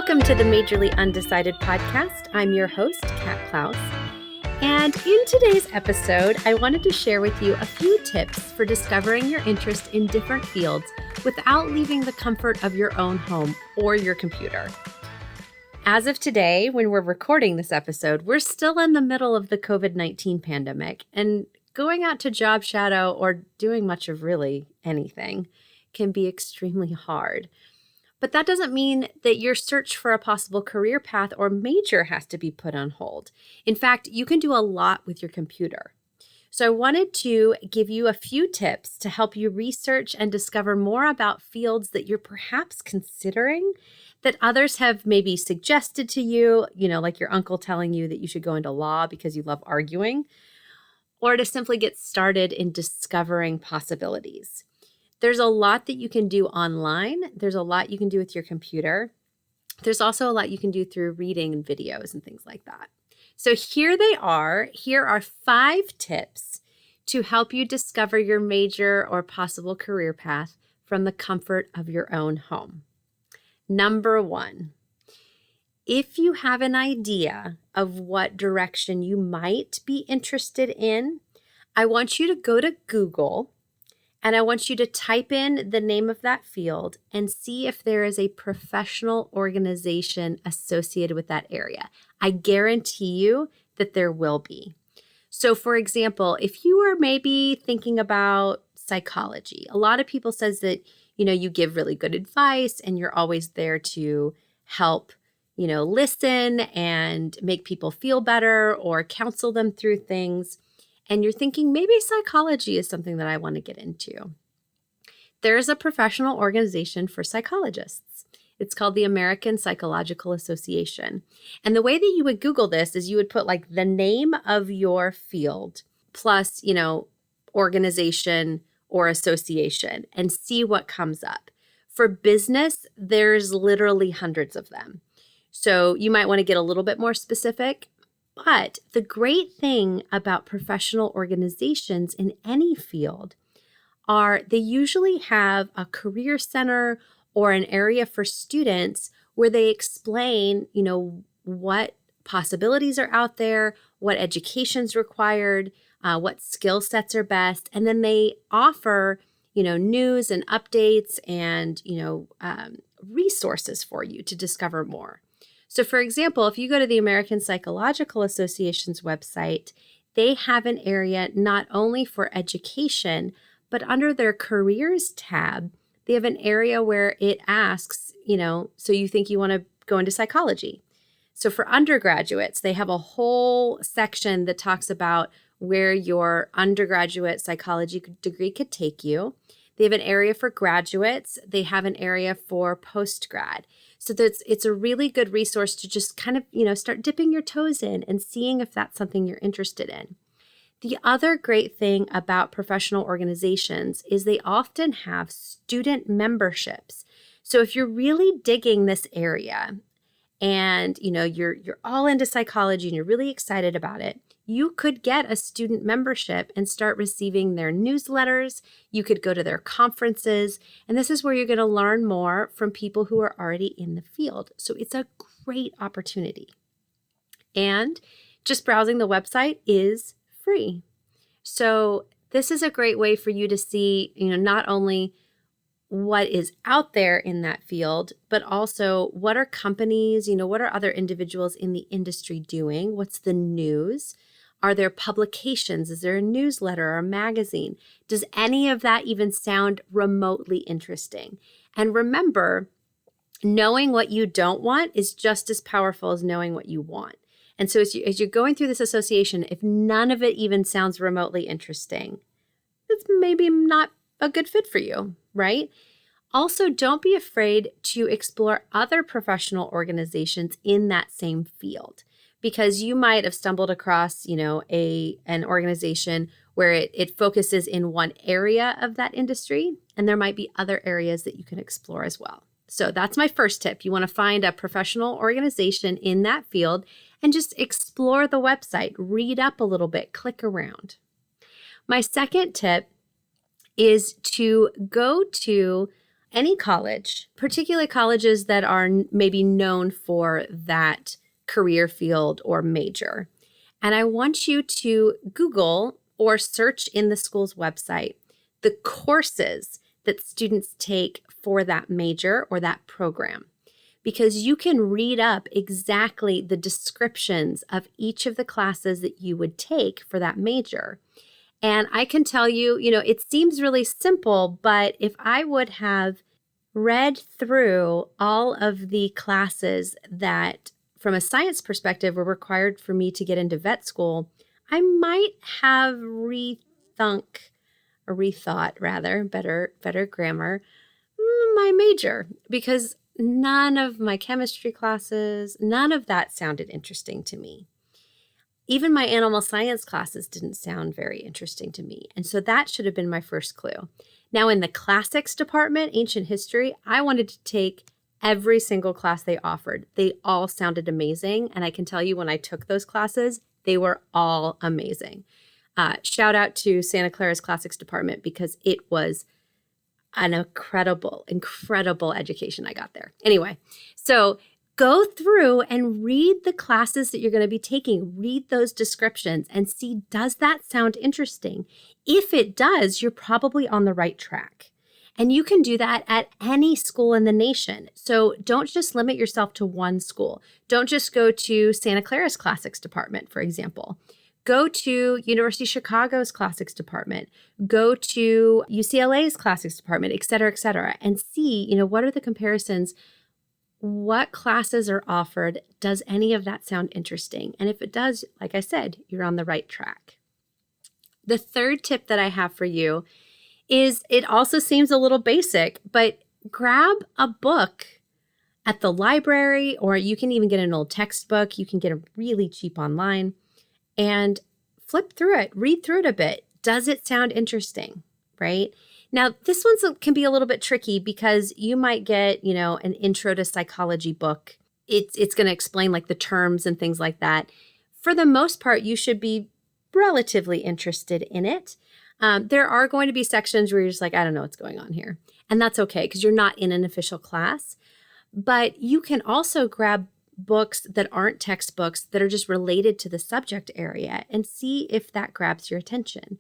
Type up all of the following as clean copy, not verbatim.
Welcome to the Majorly Undecided podcast. I'm your host, Kat Klaus. And in today's episode, I wanted to share with you a few tips for discovering your interest in different fields without leaving the comfort of your own home or your computer. As of today, when we're recording this episode, we're still in the middle of the COVID-19 pandemic, and going out to job shadow or doing much of really anything can be extremely hard. But that doesn't mean that your search for a possible career path or major has to be put on hold. In fact, you can do a lot with your computer. So I wanted to give you a few tips to help you research and discover more about fields that you're perhaps considering that others have maybe suggested to you, like your uncle telling you that you should go into law because you love arguing, or to simply get started in discovering possibilities. There's a lot that you can do online. There's a lot you can do with your computer. There's also a lot you can do through reading and videos and things like that. So here they are. Here are 5 tips to help you discover your major or possible career path from the comfort of your own home. Number 1, if you have an idea of what direction you might be interested in, I want you to go to Google. And I want you to type in the name of that field and see if there is a professional organization associated with that area. I guarantee you that there will be. So for example, if you are maybe thinking about psychology, a lot of people says that, you give really good advice and you're always there to help, listen and make people feel better or counsel them through things. And you're thinking, maybe psychology is something that I want to get into. There's a professional organization for psychologists. It's called the American Psychological Association. And the way that you would Google this is you would put like the name of your field plus, organization or association and see what comes up. For business, there's literally hundreds of them. So you might want to get a little bit more specific. But the great thing about professional organizations in any field are they usually have a career center or an area for students where they explain, what possibilities are out there, what education's required, what skill sets are best. And then they offer, news and updates and, resources for you to discover more. So for example, if you go to the American Psychological Association's website, they have an area not only for education, but under their careers tab, they have an area where it asks, so you think you want to go into psychology. So for undergraduates, they have a whole section that talks about where your undergraduate psychology degree could take you. They have an area for graduates. They have an area for postgrad. So it's a really good resource to just kind of, start dipping your toes in and seeing if that's something you're interested in. The other great thing about professional organizations is they often have student memberships. So if you're really digging this area and, you're all into psychology and you're really excited about it, you could get a student membership and start receiving their newsletters. You could go to their conferences. And this is where you're going to learn more from people who are already in the field. So it's a great opportunity. And just browsing the website is free. So this is a great way for you to see, not only what is out there in that field, but also what are companies, what are other individuals in the industry doing? What's the news? Are there publications? Is there a newsletter or a magazine? Does any of that even sound remotely interesting? And remember, knowing what you don't want is just as powerful as knowing what you want. And so as you're going through this association, if none of it even sounds remotely interesting, it's maybe not a good fit for you, right? Also, don't be afraid to explore other professional organizations in that same field, because you might have stumbled across, an organization where it focuses in one area of that industry, and there might be other areas that you can explore as well. So that's my first tip. You want to find a professional organization in that field and just explore the website, read up a little bit, click around. My second tip is to go to any college, particularly colleges that are maybe known for that career field or major. And I want you to Google or search in the school's website the courses that students take for that major or that program, because you can read up exactly the descriptions of each of the classes that you would take for that major. And I can tell you, it seems really simple, but if I would have read through all of the classes that, from a science perspective, were required for me to get into vet school, I might have rethought, better grammar, my major, because none of my chemistry classes, none of that sounded interesting to me. Even my animal science classes didn't sound very interesting to me. And so that should have been my first clue. Now, in the classics department, ancient history, I wanted to take every single class they offered. They all sounded amazing. And I can tell you, when I took those classes, they were all amazing. Shout out to Santa Clara's classics department, because it was an incredible education I got there. Anyway, so go through and read the classes that you're going to be taking. Read those descriptions and see, does that sound interesting? If it does, you're probably on the right track. And you can do that at any school in the nation. So don't just limit yourself to one school. Don't just go to Santa Clara's classics department, for example. Go to University of Chicago's classics department. Go to UCLA's classics department, et cetera, and see, what are the comparisons? What classes are offered? Does any of that sound interesting? And if it does, like I said, you're on the right track. The third tip that I have for you is, it also seems a little basic, but grab a book at the library, or you can even get an old textbook. You can get it really cheap online, and flip through it, read through it a bit. Does it sound interesting, right? Now, this one can be a little bit tricky, because you might get, an intro to psychology book. It's going to explain like the terms and things like that. For the most part, you should be relatively interested in it. There are going to be sections where you're just like, I don't know what's going on here. And that's okay, because you're not in an official class. But you can also grab books that aren't textbooks, that are just related to the subject area, and see if that grabs your attention.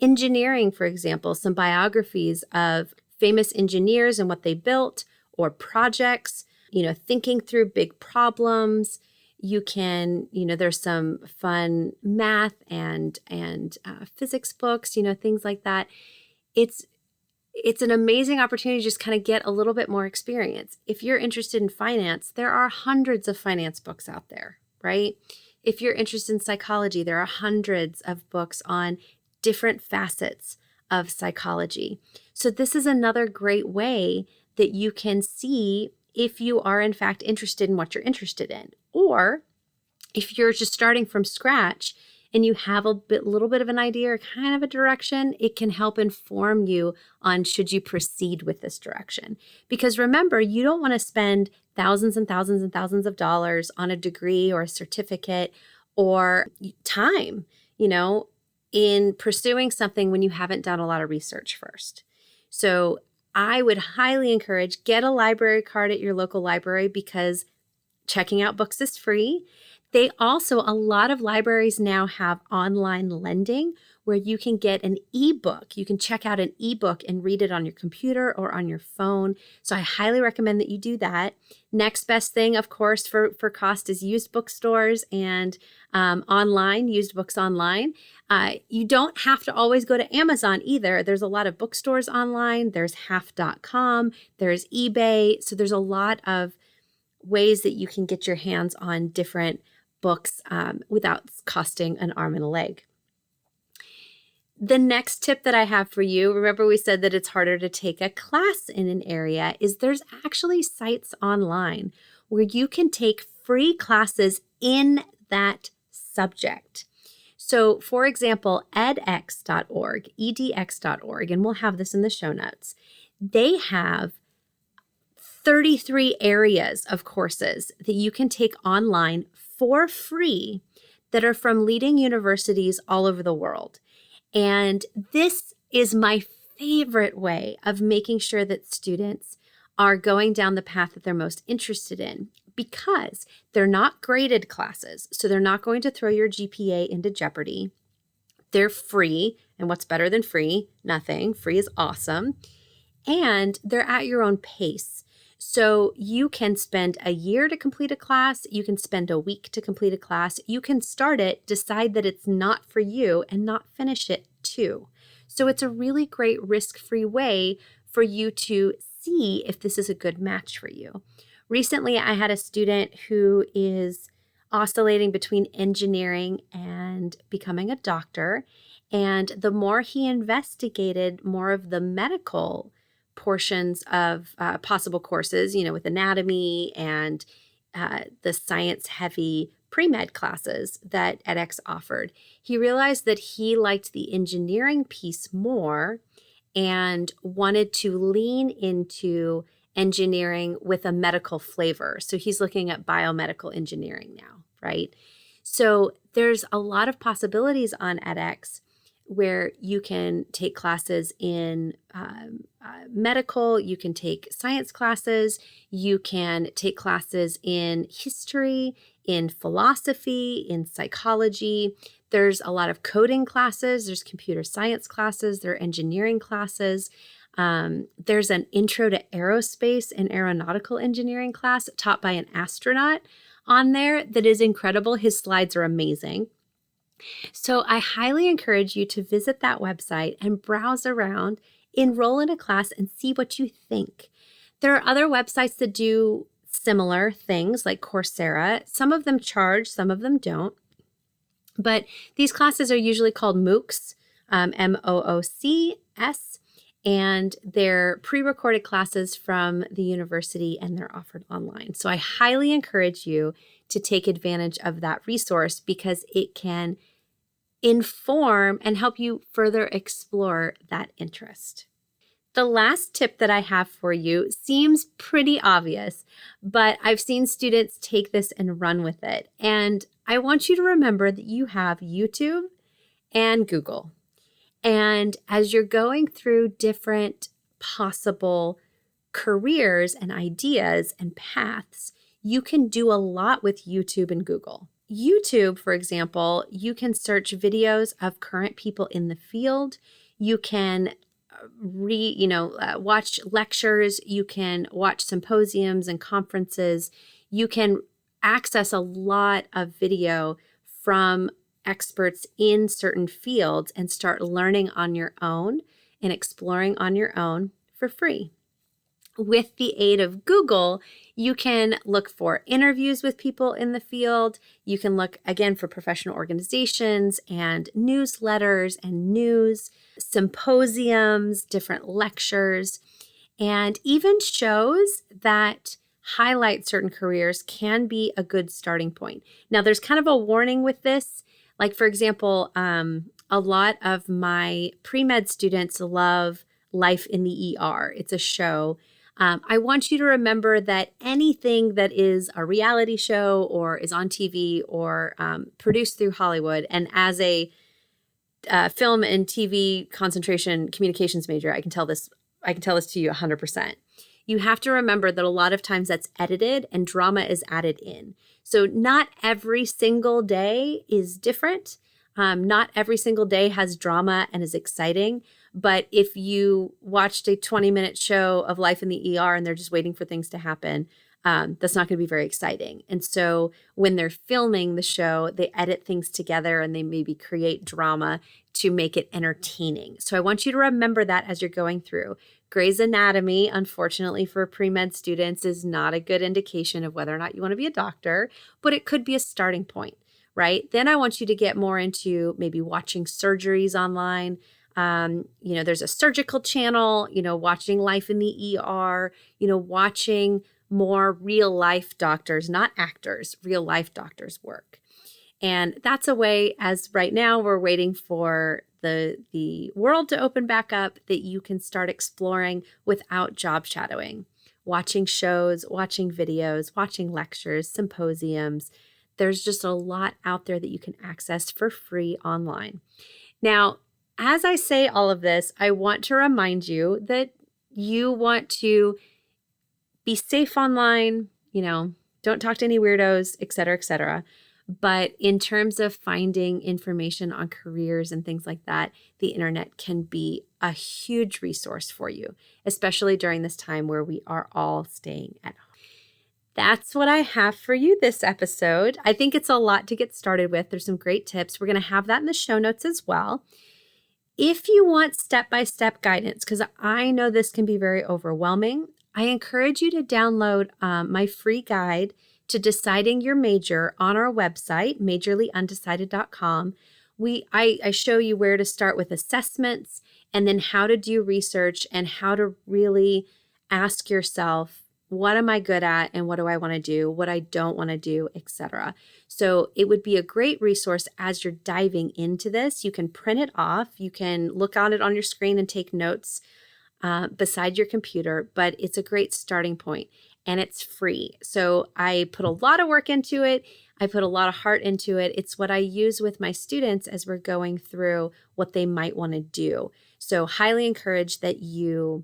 Engineering, for example, some biographies of famous engineers and what they built, or projects, thinking through big problems. You can, there's some fun math and physics books, things like that. It's an amazing opportunity to just kind of get a little bit more experience. If you're interested in finance, there are hundreds of finance books out there, right? If you're interested in psychology, there are hundreds of books on different facets of psychology. So this is another great way that you can see if you are in fact interested in what you're interested in. Or if you're just starting from scratch and you have a little bit of an idea or kind of a direction, it can help inform you on, should you proceed with this direction. Because remember, you don't want to spend thousands and thousands and thousands of dollars on a degree or a certificate or time, in pursuing something when you haven't done a lot of research first. So I would highly encourage, get a library card at your local library, because checking out books is free. They also, a lot of libraries now have online lending, where you can get an ebook. You can check out an ebook and read it on your computer or on your phone. So I highly recommend that you do that. Next best thing, of course, for cost is used bookstores and online, used books online. You don't have to always go to Amazon either. There's a lot of bookstores online. There's half.com, there's eBay. So there's a lot of ways that you can get your hands on different books without costing an arm and a leg. The next tip that I have for you, remember we said that it's harder to take a class in an area, is there's actually sites online where you can take free classes in that subject. So for example, edx.org, edx.org, and we'll have this in the show notes. They have 33 areas of courses that you can take online for free that are from leading universities all over the world. And this is my favorite way of making sure that students are going down the path that they're most interested in, because they're not graded classes. So they're not going to throw your GPA into jeopardy. They're free. And what's better than free? Nothing. Free is awesome. And they're at your own pace. So you can spend a year to complete a class. You can spend a week to complete a class. You can start it, decide that it's not for you, and not finish it too. So it's a really great risk-free way for you to see if this is a good match for you. Recently, I had a student who is oscillating between engineering and becoming a doctor. And the more he investigated more of the medical portions of possible courses, with anatomy and the science-heavy pre-med classes that edX offered, he realized that he liked the engineering piece more and wanted to lean into engineering with a medical flavor. So he's looking at biomedical engineering now, right? So there's a lot of possibilities on edX where you can take classes in medical, you can take science classes, you can take classes in history, in philosophy, in psychology. There's a lot of coding classes, there's computer science classes, there are engineering classes. There's an intro to aerospace and aeronautical engineering class taught by an astronaut on there that is incredible. His slides are amazing. So I highly encourage you to visit that website and browse around, enroll in a class, and see what you think. There are other websites that do similar things like Coursera. Some of them charge, some of them don't. But these classes are usually called MOOCs, MOOCs, and they're pre-recorded classes from the university and they're offered online. So I highly encourage you to take advantage of that resource because it can inform and help you further explore that interest. The last tip that I have for you seems pretty obvious, but I've seen students take this and run with it. And I want you to remember that you have YouTube and Google. And as you're going through different possible careers and ideas and paths, you can do a lot with YouTube and Google. YouTube, for example, you can search videos of current people in the field. You can watch lectures. You can watch symposiums and conferences. You can access a lot of video from experts in certain fields and start learning on your own and exploring on your own for free. With the aid of Google, you can look for interviews with people in the field. You can look, again, for professional organizations and newsletters and news, symposiums, different lectures, and even shows that highlight certain careers can be a good starting point. Now, there's kind of a warning with this. Like, for example, a lot of my pre-med students love Life in the ER. It's a show. I want you to remember that anything that is a reality show or is on TV or produced through Hollywood, and as a film and TV concentration communications major, I can tell this to you 100%. You have to remember that a lot of times that's edited and drama is added in. So not every single day is different. Not every single day has drama and is exciting. But if you watched a 20-minute show of Life in the ER and they're just waiting for things to happen, that's not going to be very exciting. And so when they're filming the show, they edit things together and they maybe create drama to make it entertaining. So I want you to remember that as you're going through. Grey's Anatomy, unfortunately for pre-med students, is not a good indication of whether or not you want to be a doctor, but it could be a starting point, right? Then I want you to get more into maybe watching surgeries online. There's a surgical channel, watching Life in the ER, watching more real life doctors, not actors, real life doctors work. And that's a way, as right now we're waiting for the world to open back up, that you can start exploring without job shadowing, watching shows, watching videos, watching lectures, symposiums. There's just a lot out there that you can access for free online. Now, as I say all of this, I want to remind you that you want to be safe online, don't talk to any weirdos, et cetera, et cetera. But in terms of finding information on careers and things like that, the internet can be a huge resource for you, especially during this time where we are all staying at home. That's what I have for you this episode. I think it's a lot to get started with. There's some great tips. We're going to have that in the show notes as well. If you want step-by-step guidance, because I know this can be very overwhelming, I encourage you to download my free guide to deciding your major on our website, majorlyundecided.com. I show you where to start with assessments and then how to do research and how to really ask yourself, what am I good at and what do I want to do, what I don't want to do, etc. So it would be a great resource as you're diving into this. You can print it off. You can look on it on your screen and take notes beside your computer, but it's a great starting point and it's free. So I put a lot of work into it. I put a lot of heart into it. It's what I use with my students as we're going through what they might want to do. So highly encourage that you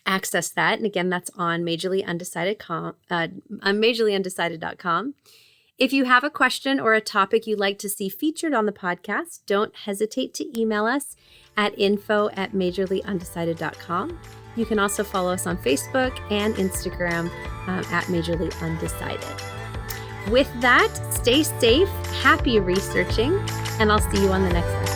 access that. And again, that's on majorlyundecided.com. If you have a question or a topic you'd like to see featured on the podcast, don't hesitate to email us at info@majorlyundecided.com. You can also follow us on Facebook and Instagram at majorlyundecided. With that, stay safe, happy researching, and I'll see you on the next episode.